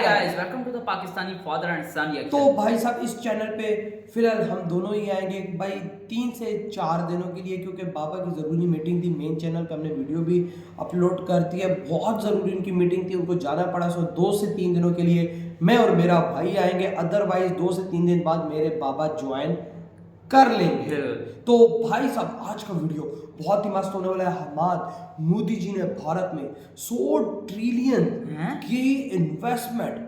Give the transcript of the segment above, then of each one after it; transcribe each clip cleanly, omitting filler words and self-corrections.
Guys, welcome to the Pakistani father and son reaction. तो भाई साहब इस चैनल पे फिलहाल हम दोनों ही आएंगे भाई 3 से 4 दिनों के लिए, क्योंकि बाबा की ज़रूरी मीटिंग थी। मेन चैनल पे हमने वीडियो भी अपलोड कर दी है, बहुत ज़रूरी उनकी मीटिंग थी, उनको जाना पड़ा। सो 2 से 3 दिनों के लिए मैं और मेरा भाई आएंगे, अदरवाइज 2 से 3 दिन बाद मेरे बाबा ज्वाइन कर लेंगे। तो भाई साहब आज का वीडियो बहुत ही मस्त होने वाला है। हमाद मोदी जी ने भारत में 100 ट्रिलियन की इन्वेस्टमेंट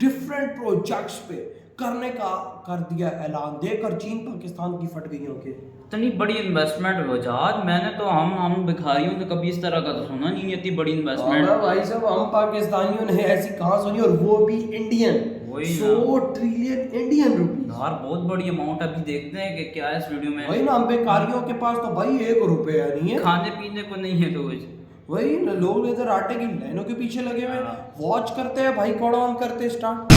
डिफरेंट प्रोजेक्ट्स पे करने का कर दिया ऐलान, देकर चीन पाकिस्तान की फट गई होंगे। इतनी बड़ी इन्वेस्टमेंट वजाद, मैंने तो हम भिखारियों ने कभी इस तरह का तो सुना नहीं है, इतनी बड़ी इन्वेस्टमेंट। भाई साहब हम पाकिस्तानियों ने ऐसी कहाँ सुनी, और वो भी इंडियन। 100 ट्रिलियन इंडियन रुपीस यार बहुत बड़ी अमाउंट। अभी देखते हैं कि क्या है इस वीडियो में। वही ना, हम बेकारियों के पास तो भाई 1 रुपया नहीं है, खाने पीने को नहीं है। तो वही लोग इधर आटे की लाइनों के पीछे लगे हुए वॉच करते हैं भाई, कौन ऑन करते स्टार्ट।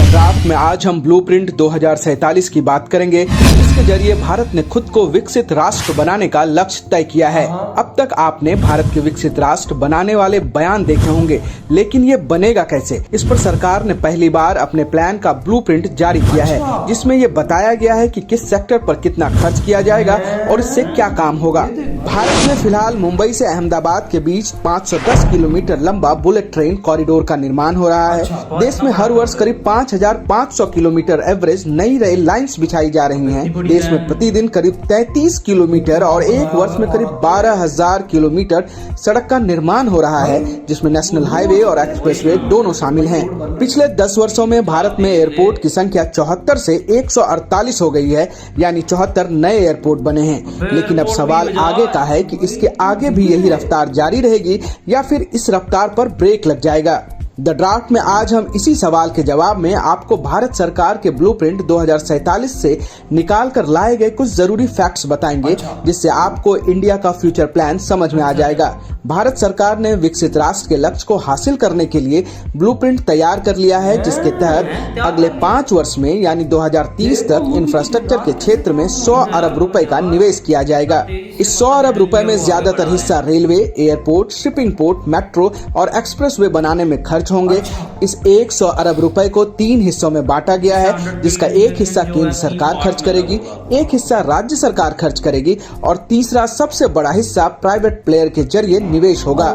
ड्राफ्ट में आज हम ब्लूप्रिंट 2047 की बात करेंगे। इसके जरिए भारत ने खुद को विकसित राष्ट्र बनाने का लक्ष्य तय किया है। अब तक आपने भारत के विकसित राष्ट्र बनाने वाले बयान देखे होंगे, लेकिन ये बनेगा कैसे, इस पर सरकार ने पहली बार अपने प्लान का ब्लूप्रिंट जारी किया है, जिसमें ये बताया गया है कि किस सेक्टर पर कितना खर्च किया जाएगा और इससे क्या काम होगा। भारत में फिलहाल मुंबई से अहमदाबाद के बीच 510 किलोमीटर लंबा बुलेट ट्रेन कॉरिडोर का निर्माण हो रहा है। देश में हर वर्ष करीब 5500 किलोमीटर एवरेज नई रेल लाइंस बिछाई जा रही हैं। देश में प्रतिदिन करीब 33 किलोमीटर और एक वर्ष में करीब 12000 किलोमीटर सड़क का निर्माण हो रहा है, जिसमें नेशनल हाईवे और एक्सप्रेसवे दोनों शामिल हैं। पिछले 10 वर्षों में भारत में एयरपोर्ट की संख्या 74 से 148 हो गई है, यानी 74 नए एयरपोर्ट बने हैं। लेकिन अब सवाल आगे का है कि इसके आगे भी यही रफ्तार जारी रहेगी या फिर इस रफ्तार पर ब्रेक लग जाएगा। द ड्राफ्ट में आज हम इसी सवाल के जवाब में आपको भारत सरकार के ब्लूप्रिंट 2047 से निकाल कर लाए गए कुछ जरूरी फैक्ट्स बताएंगे, जिससे आपको इंडिया का फ्यूचर प्लान समझ में आ जाएगा। भारत सरकार ने विकसित राष्ट्र के लक्ष्य को हासिल करने के लिए ब्लूप्रिंट तैयार कर लिया है, जिसके तहत अगले 5 वर्ष में यानी 2030 तक इंफ्रास्ट्रक्चर के क्षेत्र में 100 अरब रुपए का निवेश किया जाएगा। इस 100 अरब रुपए में ज्यादातर हिस्सा railway, airport, shipping port, metro और एक्सप्रेसवे बनाने में खर्च होंगे। इस 100 अरब रुपए को 3 हिस्सों में बांटा गया है, जिसका एक हिस्सा केंद्र सरकार खर्च करेगी, एक हिस्सा राज्य सरकार खर्च करेगी और तीसरा सबसे बड़ा हिस्सा प्राइवेट प्लेयर के जरिए निवेश होगा।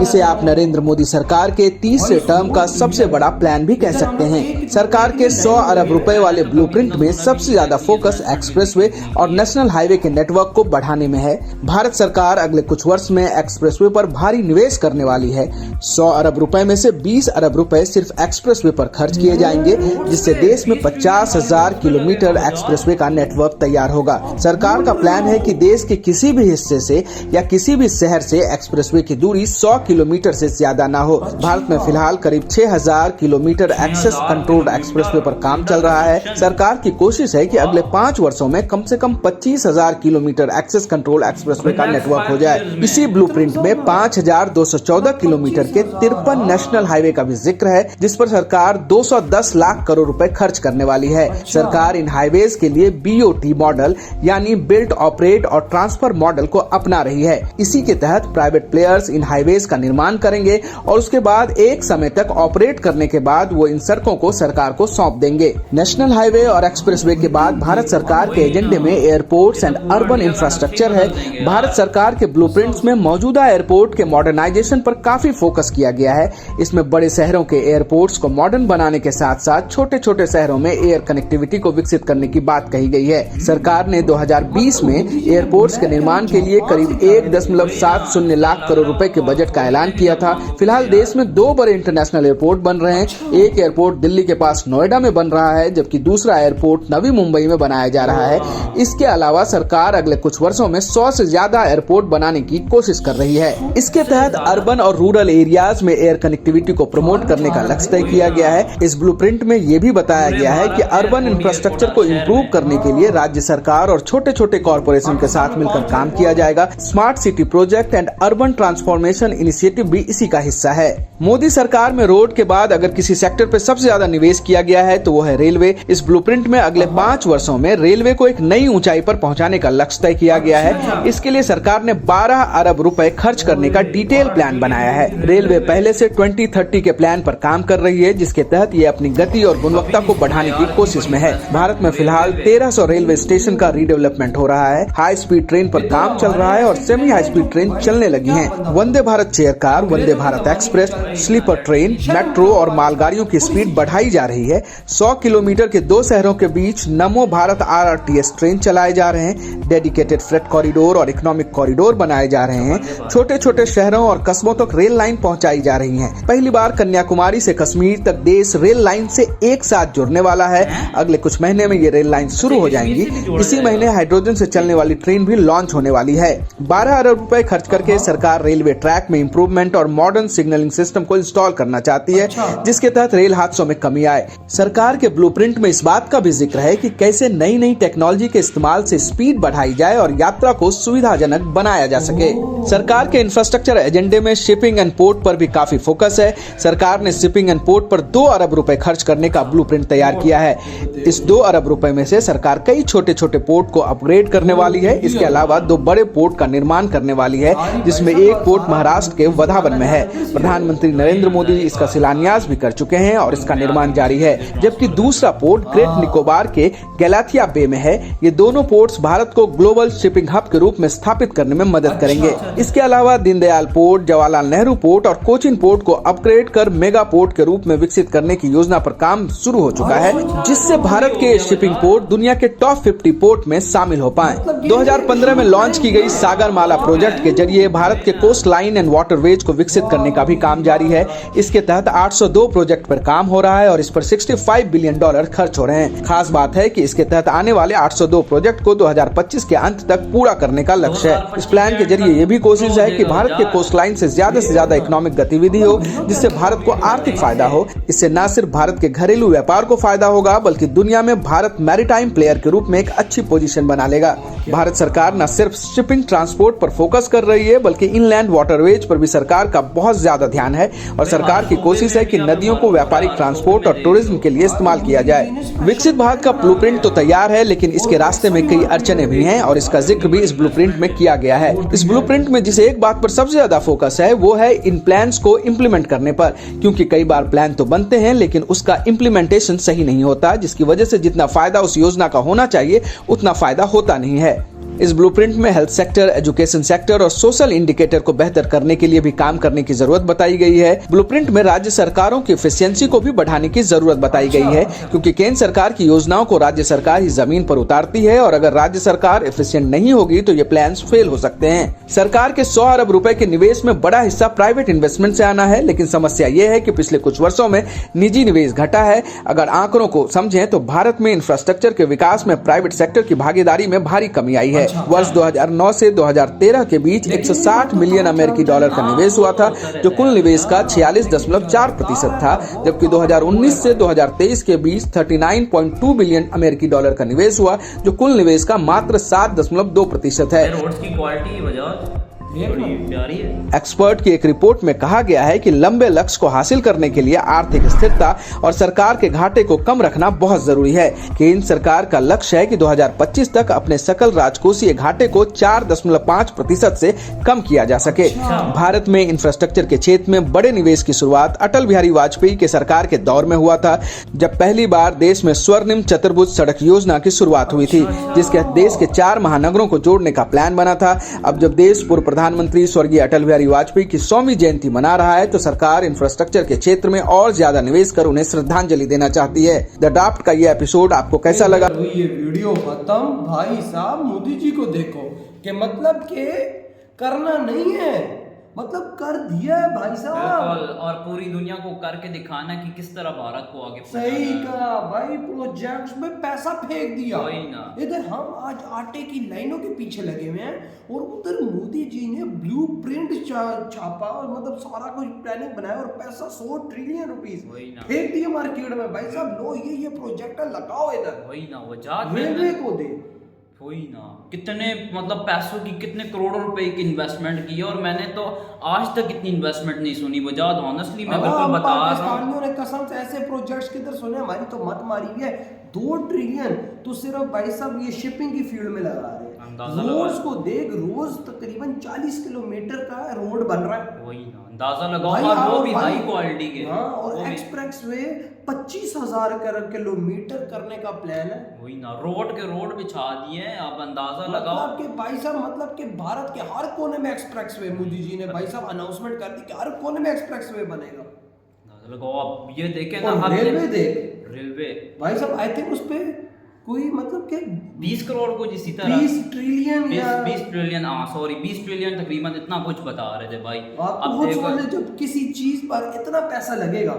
इसे आप नरेंद्र मोदी सरकार के तीसरे टर्म का सबसे बड़ा प्लान भी कह सकते हैं। सरकार के 100 अरब रुपए वाले ब्लूप्रिंट में सबसे ज्यादा फोकस एक्सप्रेसवे और नेशनल हाईवे के नेटवर्क को बढ़ाने में है। भारत सरकार अगले कुछ वर्ष में एक्सप्रेसवे पर भारी निवेश करने वाली है। 100 अरब रुपए में से 20 अरब रुपए सिर्फ एक्सप्रेसवे पर खर्च किए जाएंगे, जिससे देश में 50,000 किलोमीटर एक्सप्रेसवे का नेटवर्क तैयार होगा। सरकार का प्लान है कि देश के किसी भी हिस्से से या किसी भी शहर से एक्सप्रेसवे की दूरी 100 किलोमीटर से ज्यादा ना हो। भारत में फिलहाल करीब 6000 किलोमीटर एक्सेस कंट्रोल्ड एक्सप्रेसवे पर काम चल रहा है। सरकार की कोशिश है कि अगले 5 वर्षों में कम से कम 25,000 किलोमीटर एक्सेस कंट्रोल एक्सप्रेसवे का नेटवर्क हो जाए। इसी ब्लूप्रिंट में 5214 किलोमीटर के 53 नेशनल हाईवे का भी जिक्र है, जिस पर सरकार 210 लाख करोड़ रुपए खर्च करने वाली है। सरकार इन हाईवेज के लिए BOT मॉडल यानी बिल्ड, ऑपरेट और ट्रांसफर मॉडल को अपना रही है। इसी के तहत प्राइवेट प्लेयर्स इन हाईवेज का निर्माण करेंगे और उसके बाद एक समय तक ऑपरेट करने के बाद वो इन सड़कों को सरकार को सौंप देंगे। नेशनल हाईवे और एक्सप्रेसवे के बाद भारत सरकार के एजेंडे में एयरपोर्ट्स एंड अर्बन इंफ्रास्ट्रक्चर है। भारत सरकार के ब्लूप्रिंट्स में मौजूदा एयरपोर्ट के मॉडर्नाइजेशन पर काफी फोकस किया गया है। इसमें बड़े शहरों के एयरपोर्ट्स को मॉडर्न बनाने के साथ साथ छोटे छोटे शहरों में एयर कनेक्टिविटी को विकसित करने की बात कही गई है। सरकार ने 2020 में एयरपोर्ट्स के निर्माण के लिए करीब 1.70 लाख करोड़ रुपए के बजट का ऐलान किया था। फिलहाल देश में 2 बड़े इंटरनेशनल एयरपोर्ट बन रहे हैं। एक एयरपोर्ट दिल्ली के पास नोएडा में बन रहा है, जबकि दूसरा एयरपोर्ट नवी मुंबई में बनाया जा रहा है। इसके अलावा सरकार अगले कुछ वर्षों में 100 से ज्यादा एयरपोर्ट बनाने की कोशिश कर रही है। इसके तहत अर्बन और रूरल एरियाज में एयर कनेक्टिविटी को प्रमोट करने का लक्ष्य तय किया गया है। इस ब्लूप्रिंट में ये भी बताया गया है कि अर्बन इंफ्रास्ट्रक्चर को इम्प्रूव करने के लिए राज्य सरकार और छोटे छोटे कॉर्पोरेशन के साथ मिलकर काम किया जाएगा। Smart city project and urban transformation initiative भी इसी का हिस्सा है। मोदी सरकार में रोड के बाद अगर किसी सेक्टर पर सबसे ज्यादा निवेश किया गया है तो वो है रेलवे। इस ब्लूप्रिंट में अगले 5 वर्षों में रेलवे को एक नई ऊंचाई पर पहुंचाने का लक्ष्य तय किया गया है। इसके लिए सरकार ने 12 अरब रुपए खर्च करने का डिटेल प्लान बनाया है। रेलवे पहले से 2030 के प्लान पर काम कर रही है, जिसके तहत ये अपनी गति और गुणवत्ता को बढ़ाने की कोशिश में है। भारत में फिलहाल 1300 रेलवे स्टेशन का रीडेवलपमेंट हो रहा है। हाई स्पीड ट्रेन पर काम चल रहा है और सेमी हाई स्पीड ट्रेन चलने लगी हैं। Vande Bharat chair car, Vande Bharat express, sleeper train, metro और मालगाड़ियों की स्पीड बढ़ाई जा रही है। 100 किलोमीटर के 2 शहरों के बीच नमो भारत RRTS ट्रेन चलाए जा रहे हैं। डेडिकेटेड फ्रेट कॉरिडोर और इकोनॉमिक कॉरिडोर बनाए जा रहे हैं। छोटे छोटे शहरों और कस्बों तक रेल लाइन पहुंचाई जा रही है। पहली बार कन्याकुमारी से कश्मीर तक देश रेल लाइन से एक साथ जुड़ने वाला है। अगले कुछ महीने में ये रेल लाइन शुरू हो जाएंगी। इसी महीने हाइड्रोजन से चलने वाली ट्रेन भी लॉन्च होने वाली है। 12 अरब रुपए खर्च करके सरकार रेलवे ट्रैक में इंप्रूवमेंट और मॉडर्न सिग्नलिंग सिस्टम को इंस्टॉल करना चाहती है, जिसके तहत रेल हादसों में कमी आए। सरकार के ब्लूप्रिंट में इस बात का भी जिक्र है कि कैसे नई नई टेक्नोलॉजी के इस्तेमाल से स्पीड बढ़ाई जाए और यात्रा को सुविधाजनक बनाया जा सके। सरकार के इंफ्रास्ट्रक्चर एजेंडे में शिपिंग एंड पोर्ट पर भी काफी फोकस है। सरकार ने शिपिंग एंड पोर्ट पर 2 अरब रुपए खर्च करने का ब्लूप्रिंट तैयार किया है। इस 2 अरब रुपए में से सरकार कई छोटे छोटे पोर्ट को अपग्रेड करने वाली है। इसके अलावा 2 बड़े पोर्ट का निर्माण करने वाली है, जिसमें एक पोर्ट महाराष्ट्र के वधावन में है। प्रधानमंत्री नरेंद्र मोदी इसका शिलान्यास भी कर चुके हैं और इसका निर्माण जारी है, जबकि दूसरा पोर्ट ग्रेट निकोबार के गैलाथिया बे में है। ये दोनों पोर्ट्स भारत को ग्लोबल शिपिंग हब के रूप में स्थापित करने में मदद करेंगे। इसके अलावा दीनदयाल पोर्ट, जवाहरलाल नेहरू पोर्ट और कोचिन पोर्ट को अपग्रेड कर मेगा पोर्ट के रूप में विकसित करने की योजना पर काम शुरू हो चुका है, जिससे भारत के शिपिंग पोर्ट दुनिया के टॉप 50 पोर्ट में शामिल हो पाए। 2015 में लॉन्च की गई सागरमाला प्रोजेक्ट के जरिए भारत के कोस्ट लाइन एंड वाटरवेज को विकसित करने का भी काम जारी है। इसके तहत 802 प्रोजेक्ट पर काम हो रहा है और इस पर $65 बिलियन खर्च हो रहे हैं। खास बात है कि इसके तहत आने वाले 802 प्रोजेक्ट को 2025 के अंत तक पूरा करने का लक्ष्य है। इस प्लान के जरिए ये भी कोशिश है कि भारत के कोस्ट लाइन से ज्यादा इकोनॉमिक गतिविधि हो, जिससे भारत को आर्थिक फायदा हो। इससे न सिर्फ भारत के घरेलू व्यापार को फायदा होगा, बल्कि दुनिया में भारत मैरीटाइम प्लेयर के रूप में एक अच्छी पोजीशन बना लेगा। भारत सरकार न सिर्फ शिपिंग ट्रांसपोर्ट पर फोकस कर रही है, बल्कि इनलैंड वाटरवेज पर भी सरकार का बहुत ज्यादा ध्यान है और सरकार की कोशिश है कि नदियों को व्यापारिक ट्रांसपोर्ट और टूरिज्म के लिए इस्तेमाल किया जाए। विकसित भारत का ब्लूप्रिंट तो तैयार है, लेकिन इसके रास्ते में कई अड़चने भी हैं और इसका जिक्र भी इस ब्लूप्रिंट में किया गया है। इस ब्लूप्रिंट में जिसे एक बात पर सबसे ज्यादा फोकस है, वो है इन प्लान्स को इम्प्लीमेंट करने पर, क्योंकि कई बार प्लान तो बनते हैं लेकिन उसका इम्प्लीमेंटेशन सही नहीं होता, जिसकी वजह से जितना फायदा उस योजना का होना चाहिए उतना फायदा होता नहीं है। इस ब्लूप्रिंट में हेल्थ सेक्टर, एजुकेशन सेक्टर और सोशल इंडिकेटर को बेहतर करने के लिए भी काम करने की जरूरत बताई गई है। ब्लूप्रिंट में राज्य सरकारों की एफिशिएंसी को भी बढ़ाने की जरूरत बताई गई है, क्योंकि केंद्र सरकार की योजनाओं को राज्य सरकार ही जमीन पर उतारती है और अगर राज्य सरकार एफिशिएंट नहीं होगी तो ये प्लान्स फेल हो सकते हैं। सरकार के 100 अरब रुपए के निवेश में बड़ा हिस्सा प्राइवेट इन्वेस्टमेंट से आना है, लेकिन समस्या ये है कि पिछले कुछ वर्षों में निजी निवेश घटा है। अगर आंकड़ों को समझें तो भारत में इंफ्रास्ट्रक्चर के विकास में प्राइवेट सेक्टर की भागीदारी में भारी कमी आई है। वर्ष 2009 से 2013 के बीच $160 मिलियन अमेरिकी डॉलर का निवेश हुआ था, जो कुल निवेश का 46.4% था, जबकि 2019 से 2023 के बीच $39.2 बिलियन अमेरिकी डॉलर का निवेश हुआ, जो कुल निवेश का मात्र 7.2% है। रोड्स की क्वालिटी की वजह प्यारी है। एक्सपर्ट की एक रिपोर्ट में कहा गया है कि लंबे लक्ष्य को हासिल करने के लिए आर्थिक स्थिरता और सरकार के घाटे को कम रखना बहुत जरूरी है। केंद्र सरकार का लक्ष्य है कि 2025 तक अपने सकल राजकोषीय घाटे को 4.5% से कम किया जा सके। भारत में इंफ्रास्ट्रक्चर के क्षेत्र में बड़े निवेश की शुरुआत अटल बिहारी वाजपेयी के सरकार के दौर में हुआ था, जब पहली बार देश में स्वर्णिम चतुर्भुज सड़क योजना की शुरुआत हुई थी, जिसके देश के 4 महानगरों को जोड़ने का प्लान बना था। अब जब देश पूर्व प्रधानमंत्री स्वर्गीय अटल बिहारी वाजपेयी की 100वीं जयंती मना रहा है, तो सरकार इंफ्रास्ट्रक्चर के क्षेत्र में और ज्यादा निवेश कर उन्हें श्रद्धांजलि देना चाहती है। द ड्राफ्ट का ये एपिसोड आपको कैसा लगा? तो ये वीडियो खत्म। भाई साहब मोदी जी को देखो कि मतलब के करना नहीं है, मतलब कर दिया है भाई साहब, और पूरी दुनिया को करके दिखाना कि किस तरह भारत को आगे सही कहा भाई। प्रोजेक्ट्स में पैसा फेंक दिया। इधर हम आज आटे की लाइनों के पीछे लगे हुए हैं और उधर मोदी जी ने ब्लूप्रिंट छापा और मतलब सारा कुछ प्लानिंग बनाया और पैसा 100 ट्रिलियन रुपीस फेंक दिए मार्केट में। भाई साहब लो ये प्रोजेक्ट लगाओ इधर, वही ना वजह रेलवे को दे, वही ना कितने मतलब पैसों की कितने करोड़ों रुपए की इन्वेस्टमेंट की है, और मैंने तो आज तक इतनी इन्वेस्टमेंट नहीं सुनी वजाद। ऑनेस्टली मैं बिल्कुल बता रहा हूं, ने कसम से ऐसे प्रोजेक्ट्स किधर सुने, हमारी तो मत मारी है। 2 ट्रिलियन तो सिर्फ भाई साहब ये शिपिंग की फील्ड में लगा रहे हैं। अंदाजा रोज लगाओ। को देख, रोज तकरीबन 40 किलोमीटर का रोड बन रहा है वही ना, अंदाजा लगाओ, भाई। और वो और भी भाई- हाई क्वालिटी के। हाँ, वो और भी- एक्सप्रेस वे 25,000 किलोमीटर करने का प्लान है। वही ना, रोड के रोड बिछा दिए हैं, अब अंदाजा लगाओ। मतलब कि भाई साहब, मतलब कि भारत के हर कोने में एक्सप्रेस वे, मोदी जी ने भाई साहब अनाउंसमेंट कर दी कि हर कोने में एक्सप्रेस वे बनेगा। अंदाजा लगाओ, अब ये देखे ना, और अब रेलवे देख रेलवे भाई साहब, आई थिंक उस पे कोई मतलब कि 20 करोड़ कुछ इसी तरह, 20 ट्रिलियन या 20 ट्रिलियन, हाँ सॉरी 20 ट्रिलियन तकरीबन, इतना कुछ बता रहे थे भाई। आप अब खुद देखो सोच ले, जब किसी चीज पर इतना पैसा लगेगा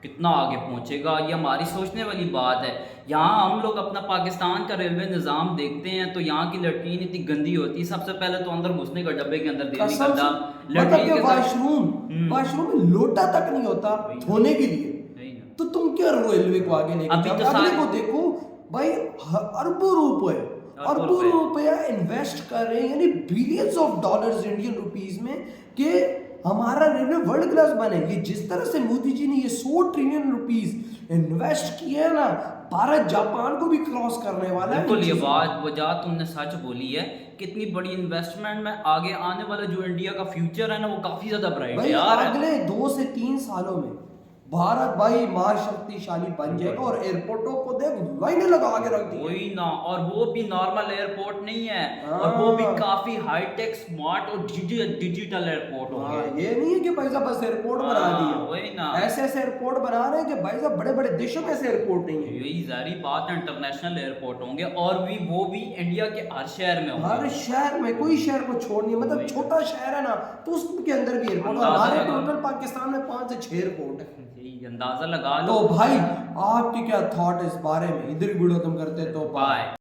कितना आगे पहुंचेगा, ये हमारी सोचने वाली बात है। यहाँ हम लोग अपना पाकिस्तान का रेलवे निज़ाम देखते हैं तो यहाँ की लैट्रीन इतनी गंदी होती है, सबसे पहले तो अंदर घुसने का डब्बे के अंदर दिल नहीं कसम करता, से, मतलब लैट्रीन कि के साथ- वॉशरूम में लोटा तक नहीं होता वही। धोने के लिए। नहीं ना। तो तुम क्या रेलवे को आगे लेके अभी जाओ? तो अगले सारे- को देखो भाई, अरबों रुपए इन्वेस्ट कर रहे हैं, यानी billions of dollars Indian rupees में, कि हमारा रेलवे वर्ल्ड क्लास बने। ये जिस तरह से मोदी जी ने ये 100 ट्रिलियन रुपीस इन्वेस्ट किए हैं ना, भारत जापान को भी क्रॉस करने वाला है। बिल्कुल, ये बात वजह तुमने सच बोली है, कितनी बड़ी इन्वेस्टमेंट में आगे आने वाला जो इंडिया का फ्यूचर है ना, वो काफी ज्यादा ब्राइट है भाई यार। अगले 2 से 3 सालों में भारत भाई महाशक्तिशाली बन जाएगा, और एयरपोर्टों को देख लाइनें लगा के रख दी। वही ना, और वो भी नॉर्मल एयरपोर्ट नहीं है, हाँ। और वो भी काफी हाईटेक, स्मार्ट और डिजिटल एयरपोर्ट हाँ, होंगे। ये नहीं है कि भाई साहब बस एयरपोर्ट बना हाँ, दिए, वही ना। ऐसे ऐसे एयरपोर्ट बना रहे हैं कि भाई साहब बड़े बड़े देशों में ऐसे एयरपोर्ट नहीं है। यही जारी बात है, इंटरनेशनल एयरपोर्ट होंगे, और भी वो भी इंडिया के हर शहर में हर होंगे। शहर में, कोई शहर को छोड़ नहीं, मतलब वही। छोटा शहर है ना तो उसके अंदर भी एयरपोर्ट। अंदाजा हमारे लगा। टोटल पाकिस्तान में 5 से 6 एयरपोर्ट है। यही अंदाजा लगा लो। तो भाई आपके क्या थॉट इस बारे में? इधर वीडियो खत्म करते हैं, तो बाय।